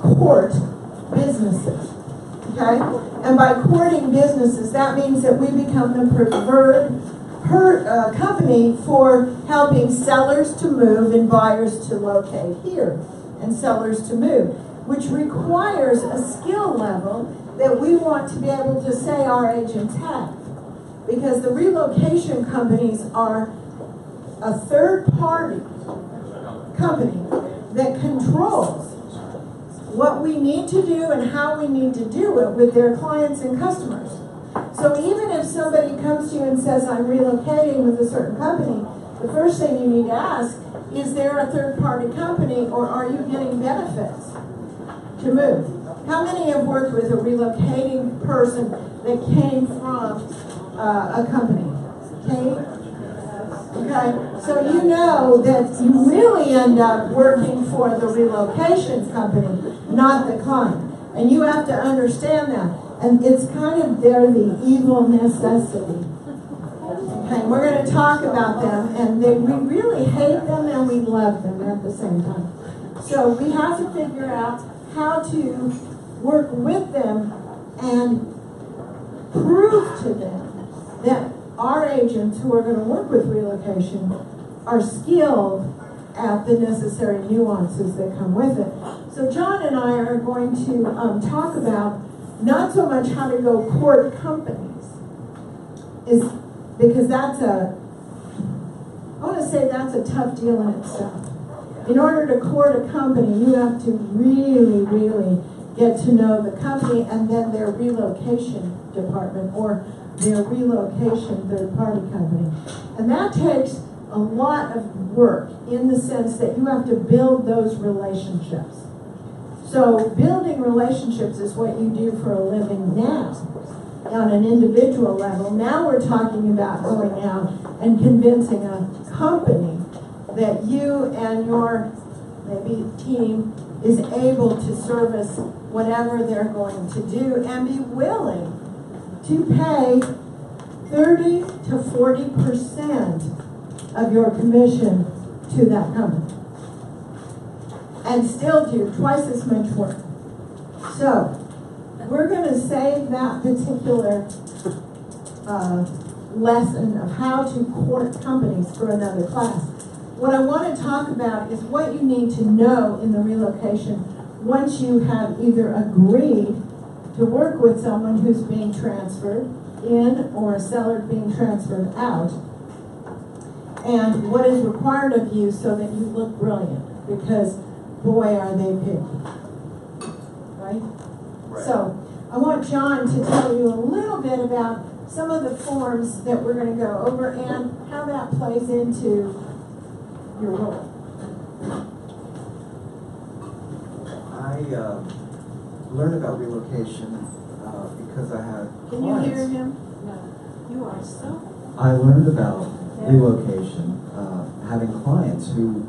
court businesses. Okay? And by courting businesses, that means that we become the preferred company for helping sellers to move and buyers to locate here, and sellers to move, which requires a skill level that we want to be able to say our agents have. Because the relocation companies are a third-party company that controls what we need to do and how we need to do it with their clients and customers. So even if somebody comes to you and says, I'm relocating with a certain company, the first thing you need to ask, is there a third-party company, or are you getting benefits to move? How many have worked with a relocating person that came from a company? Okay, so you know that you really end up working for the relocation company, not the client. And you have to understand that. And it's kind of the evil necessity. Okay, we're going to talk about them, and we really hate them and we love them at the same time. So we have to figure out how to work with them and prove to them that our agents who are going to work with relocation are skilled at the necessary nuances that come with it. So John and I are going to talk about not so much how to go court companies, because that's a tough deal in itself. In order to court a company, you have to really, really get to know the company and then their relocation department or their relocation third-party company. And that takes a lot of work in the sense that you have to build those relationships. So building relationships is what you do for a living now on an individual level. Now we're talking about going out and convincing a company that you and your maybe team is able to service whatever they're going to do and be willing to pay 30 to 40% of your commission to that company and still do twice as much work. So we're going to save that particular lesson of how to court companies for another class. What I want to talk about is what you need to know in the relocation once you have either agreed to work with someone who's being transferred in or a seller being transferred out, and what is required of you so that you look brilliant, because boy are they picky, right? So I want John to tell you a little bit about some of the forms that we're going to go over and how that plays into your role. I learned about relocation because I had Can clients. you hear him? No. You are so... I learned about relocation having clients who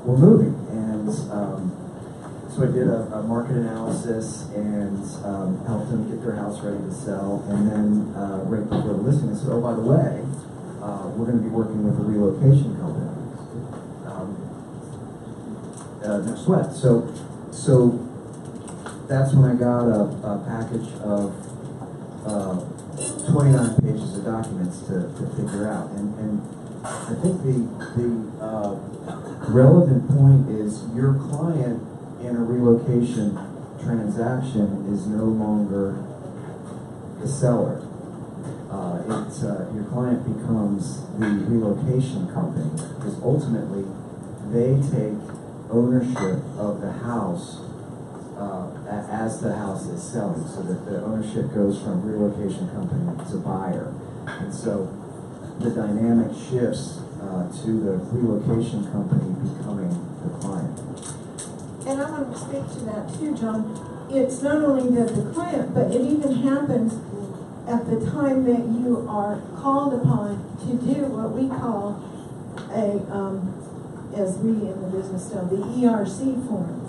were moving, and so I did a market analysis and helped them get their house ready to sell, and then right before the listing I said, oh, by the way, we're going to be working with a relocation company. No sweat. So that's when I got a package of 29 pages of documents to figure out. And I think the relevant point is your client in a relocation transaction is no longer the seller. Your client becomes the relocation company, because ultimately they take ownership of the house as the house is selling, so that the ownership goes from relocation company to buyer. And so the dynamic shifts to the relocation company becoming the client. And I want to speak to that too, John. It's not only that the client, but it even happens at the time that you are called upon to do what we call a, as we in the business know, the ERC form.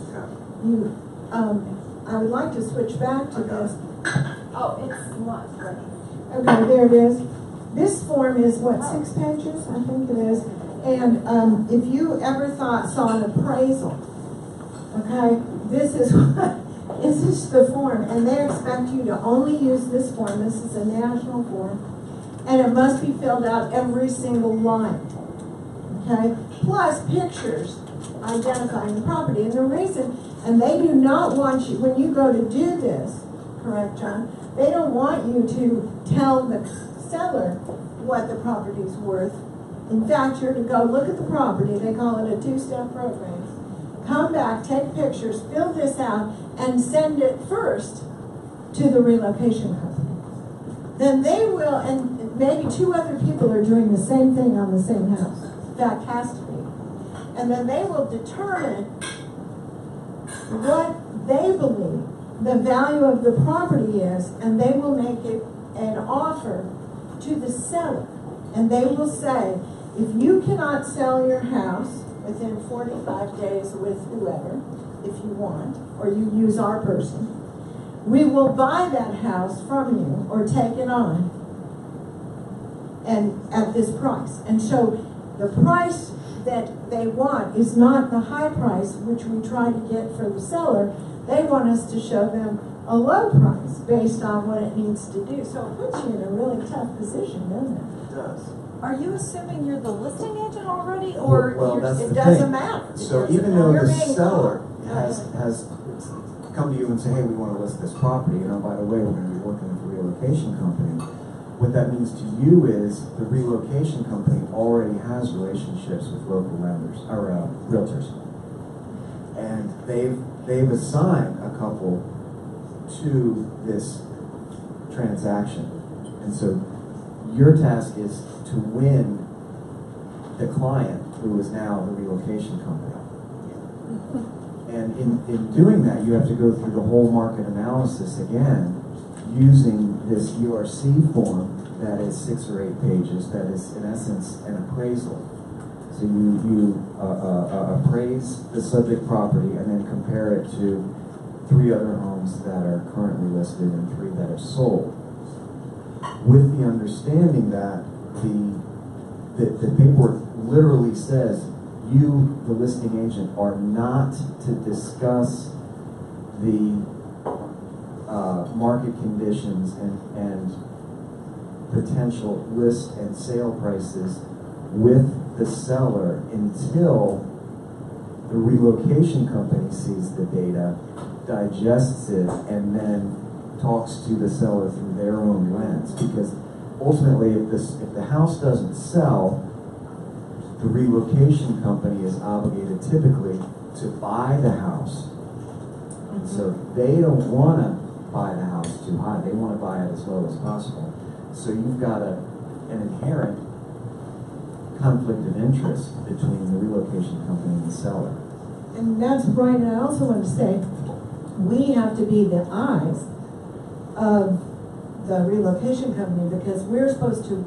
You, I would like to switch back to this. Oh, it's not ready. Okay, there it is. This form is what, 6 pages? I think it is. And if you ever saw an appraisal, okay, this is this is the form, and they expect you to only use this form. This is a national form, and it must be filled out every single line. Okay? Plus pictures identifying the property. And the reason, and they do not want you, when you go to do this, correct, John? They don't want you to tell the seller what the property's worth. In fact, you're to go look at the property. They call it a two-step program. Come back, take pictures, fill this out, and send it first to the relocation company. Then they will, and maybe 2 other people are doing the same thing on the same house. In fact, has to be. And then they will determine what they believe the value of the property is, and they will make it an offer to the seller. And they will say, if you cannot sell your house within 45 days with whoever, if you want, or you use our person, we will buy that house from you or take it on and at this price. And so the price that they want is not the high price which we try to get for the seller. They want us to show them a low price based on what it needs to do. So it puts you in a really tough position, doesn't it? It does. Are you assuming you're the listing agent already, or Well, that's it the doesn't thing. matter. So It even doesn't though matter. the You're being seller called. has come to you and say, hey, we want to list this property, and oh, by the way, we're going to be working with a relocation company. What that means to you is the relocation company already has relationships with local lenders or realtors, and they've assigned a couple to this transaction, and so your task is to win the client who is now the relocation company. And in doing that, you have to go through the whole market analysis again, using this URC form that is 6 or 8 pages, that is in essence an appraisal. So you appraise the subject property and then compare it to 3 other homes that are currently listed and 3 that are sold, with the understanding that the paperwork literally says you, the listing agent, are not to discuss the market conditions and potential list and sale prices with the seller until the relocation company sees the data, digests it, and then talks to the seller through their own lens. Because ultimately, if the house doesn't sell, the relocation company is obligated typically to buy the house. And so they don't want to buy the house too high. They want to buy it as low as possible. So you've got an inherent conflict of interest between the relocation company and the seller. And that's right. And I also want to say, we have to be the eyes of the relocation company, because we're supposed to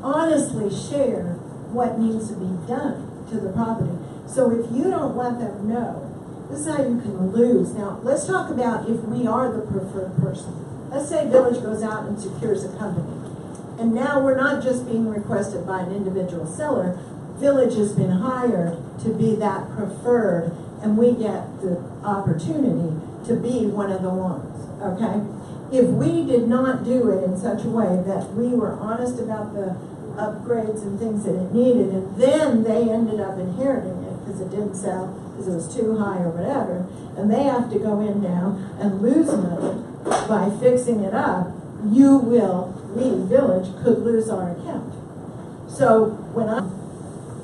honestly share what needs to be done to the property. So if you don't let them know, this is how you can lose. Now, let's talk about if we are the preferred person. Let's say Village goes out and secures a company. And now we're not just being requested by an individual seller. Village has been hired to be that preferred, and we get the opportunity to be one of the ones, okay? If we did not do it in such a way that we were honest about the upgrades and things that it needed, and then they ended up inheriting it because it didn't sell, because it was too high or whatever, and they have to go in now and lose money by fixing it up, we, Village, could lose our account. So when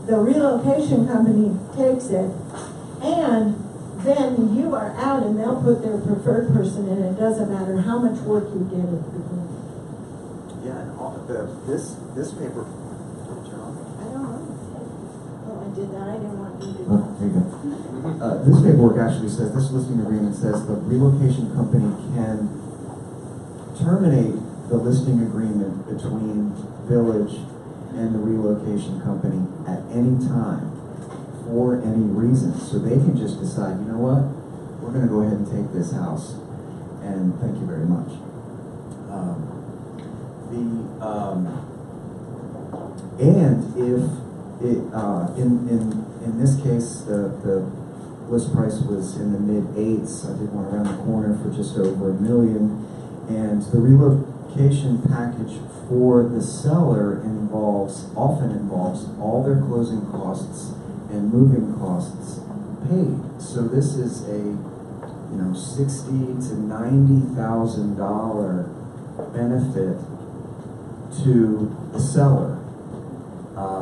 the relocation company takes it, and then you are out and they'll put their preferred person in. It doesn't matter how much work you did at the beginning. Yeah, and this paper. I don't know. Oh, I did that. I didn't want you to do Oh, that. there you go. This paperwork actually says, this listing agreement says the relocation company can terminate the listing agreement between Village and the relocation company at any time for any reason. So they can just decide, you know what, we're going to go ahead and take this house, and thank you very much. And if it, in this case, the list price was in the mid-8s. I did one around the corner for just over $1 million. And the relocation package for the seller often involves all their closing costs and moving costs paid. So this is a $60,000 to $90,000 benefit to the seller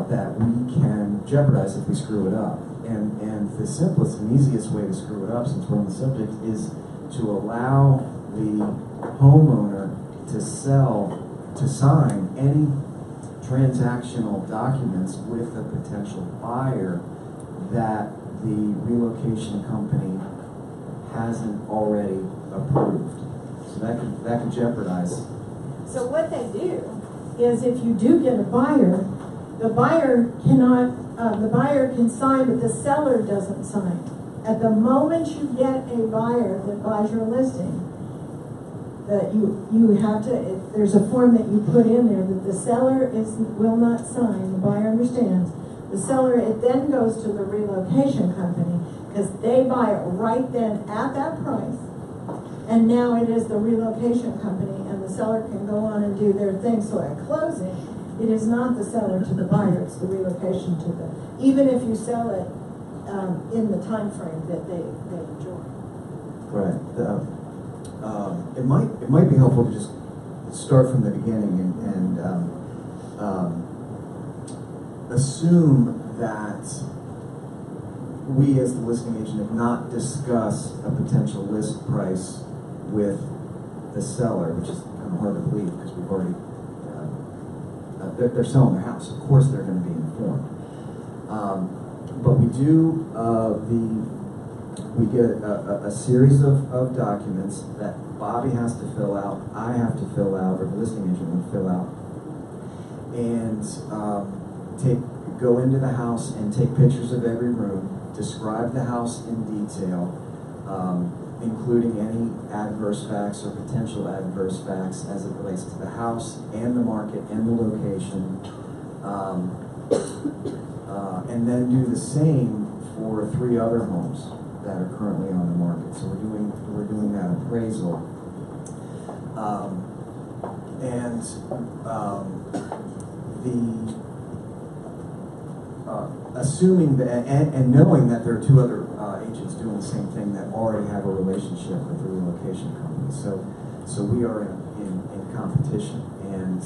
that we can jeopardize if we screw it up. And the simplest and easiest way to screw it up, since we're on the subject, is to allow the homeowner to sign any transactional documents with a potential buyer that the relocation company hasn't already approved. So that could jeopardize. So what they do is, if you do get a buyer, the buyer can sign, but the seller doesn't sign. At the moment you get a buyer that buys your listing, that you have to, there's a form that you put in there that the seller will not sign. The buyer understands. The seller, it then goes to the relocation company, because they buy it right then at that price. And now it is the relocation company, and the seller can go on and do their thing. So at closing, it is not the seller to the buyer, it's the relocation to the, even if you sell it in the time frame that they enjoy. Right. It might be helpful to just start from the beginning and assume that we as the listing agent have not discussed a potential list price with the seller, which is kind of hard to believe because we've already they're selling their house. Of course they're going to be informed. But we do we get a series of documents that Bobby has to fill out, I have to fill out, or the listing agent would fill out, and go into the house and take pictures of every room, describe the house in detail, including any adverse facts or potential adverse facts as it relates to the house and the market and the location, and then do the same for 3 other homes that are currently on the market. So we're doing that appraisal, assuming that and knowing that there are 2 other agents doing the same thing that already have a relationship with the relocation company. So we are in competition, and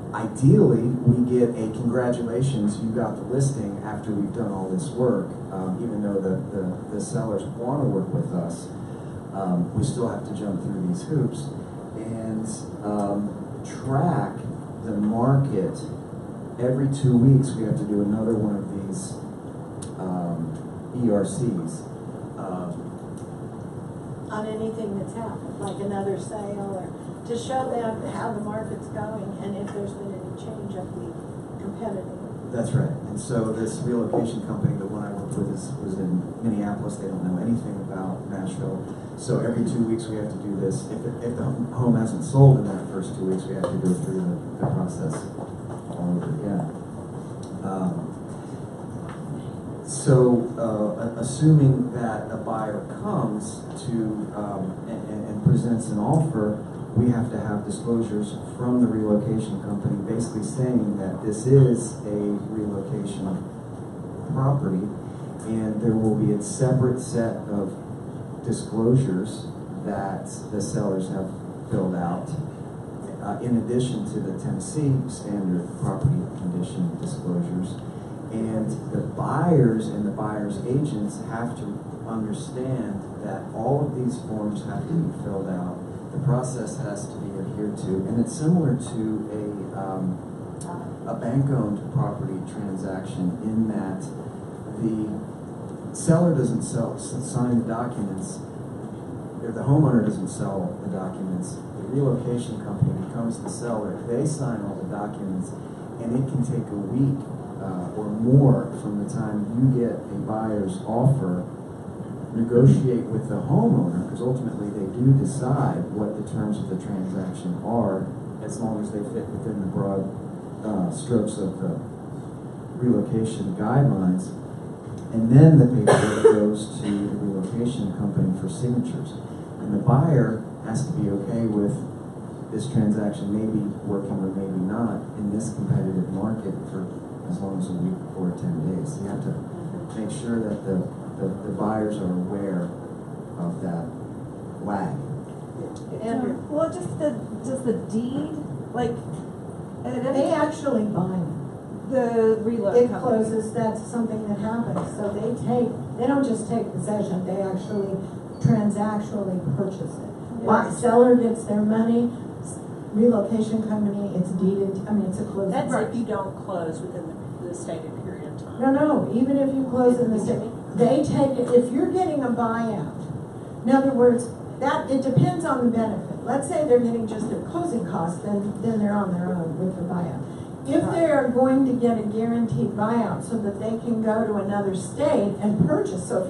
ideally, we get a congratulations, you got the listing after we've done all this work. Even though the sellers want to work with us, we still have to jump through these hoops and track the market. Every 2 weeks, we have to do another one of these ERCs. On anything that's happened, like another sale, or to show them how the market's going and if there's been any change of the competitive. That's right. And so this relocation company, the one I worked with, was in Minneapolis. They don't know anything about Nashville. So every 2 weeks we have to do this. If the home hasn't sold in that first 2 weeks, we have to go through the process all over again. Assuming that a buyer comes to and presents an offer, we have to have disclosures from the relocation company basically saying that this is a relocation property, and there will be a separate set of disclosures that the sellers have filled out, in addition to the Tennessee standard property condition disclosures. And the buyers and the buyer's agents have to understand that all of these forms have to be filled out. The process has to be adhered to, and it's similar to a bank-owned property transaction in that the seller doesn't sign the documents, or the homeowner doesn't sell the documents. The relocation company becomes the seller. They sign all the documents, and it can take a week or more from the time you get a buyer's offer, negotiate with the homeowner, because ultimately they do decide what the terms of the transaction are, as long as they fit within the broad strokes of the relocation guidelines, and then the paperwork goes to the relocation company for signatures. And the buyer has to be okay with this transaction maybe working or maybe not in this competitive market for as long as a week or 10 days. You have to make sure that the buyers are aware of that lag. Andrew, well, does the deed, like, They actually buy it. the reload It company? closes, that's something that happens. So they don't just take possession, they actually transactionally purchase it. Right. Seller gets their money, relocation company, it's deeded, I mean, it's a closing. That's Right. if you don't close within the stated period of time. No, even if you close in the city, they take it, if you're getting a buyout, in other words, that, it depends on the benefit. Let's say they're getting just their closing costs, then they're on their own with the buyout. If they are going to get a guaranteed buyout so that they can go to another state and purchase, so if